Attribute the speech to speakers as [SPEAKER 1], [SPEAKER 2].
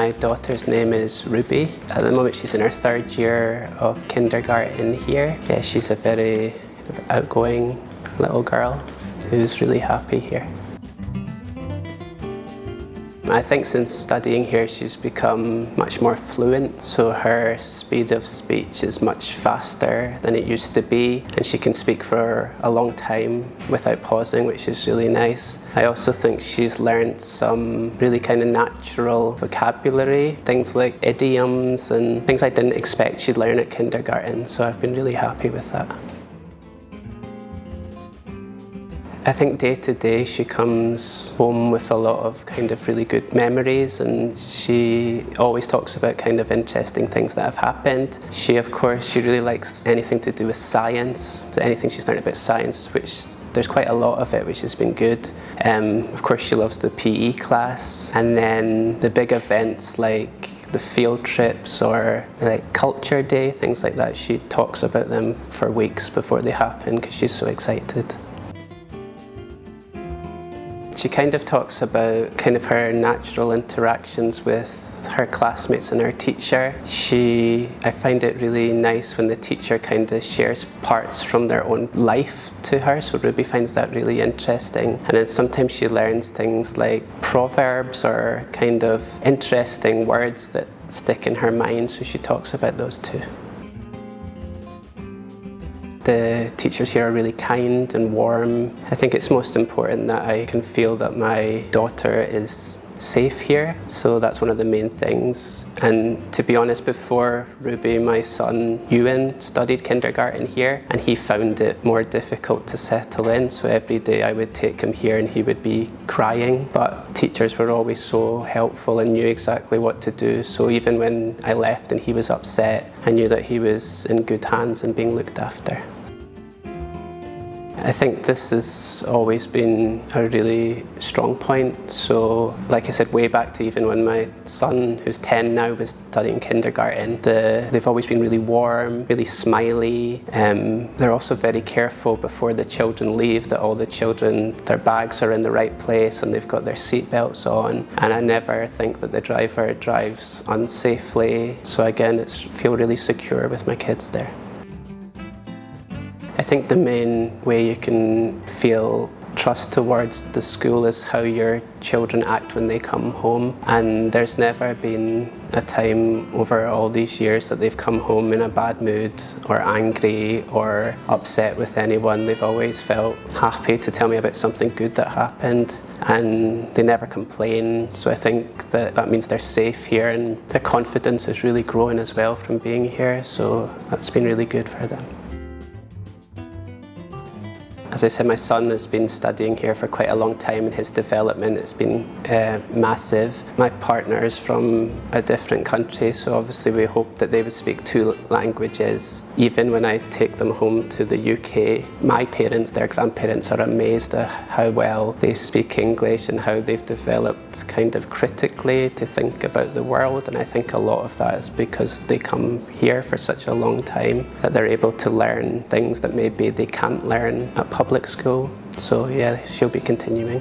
[SPEAKER 1] My daughter's name is Ruby. At the moment she's in her 3rd year of kindergarten here. Yeah, she's a very outgoing little girl who's really happy here. I think since studying here she's become much more fluent, so her speed of speech is much faster than it used to be, and she can speak for a long time without pausing, which is really nice. I also think she's learned some really kind of natural vocabulary, things like idioms and things I didn't expect she'd learn at kindergarten, so I've been really happy with that. I think day to day she comes home with a lot of kind of really good memories, and she always talks about kind of interesting things that have happened. She really likes anything to do with science, so anything she's learned about science, which there's quite a lot of it, which has been good. Of course she loves the PE class, and then the big events like the field trips or like culture day, things like that, she talks about them for weeks before they happen because she's so excited. She kind of talks about kind of her natural interactions with her classmates and her teacher. I find it really nice when the teacher kind of shares parts from their own life to her, so Ruby finds that really interesting. And then sometimes she learns things like proverbs or kind of interesting words that stick in her mind, so she talks about those too. The teachers here are really kind and warm. I think it's most important that I can feel that my daughter is safe here, so that's one of the main things. And to be honest, before Ruby, my son Ewan studied kindergarten here, and he found it more difficult to settle in, so every day I would take him here and he would be crying, but teachers were always so helpful and knew exactly what to do, so even when I left and he was upset, I knew that he was in good hands and being looked after. I think this has always been a really strong point. So, like I said, way back to even when my son, who's 10 now, was studying kindergarten, they've always been really warm, really smiley. They're also very careful before the children leave that all the children, their bags are in the right place and they've got their seat belts on. And I never think that the driver drives unsafely. So again, I feel really secure with my kids there. I think the main way you can feel trust towards the school is how your children act when they come home, and there's never been a time over all these years that they've come home in a bad mood or angry or upset with anyone. They've always felt happy to tell me about something good that happened, and they never complain, so I think that means they're safe here, and their confidence is really growing as well from being here, so that's been really good for them. As I said, my son has been studying here for quite a long time, and his development has been massive. My partner is from a different country, so obviously we hope that they would speak 2 languages. Even when I take them home to the UK, my parents, their grandparents, are amazed at how well they speak English and how they've developed kind of critically to think about the world, and I think a lot of that is because they come here for such a long time that they're able to learn things that maybe they can't learn at public school. So yeah, she'll be continuing.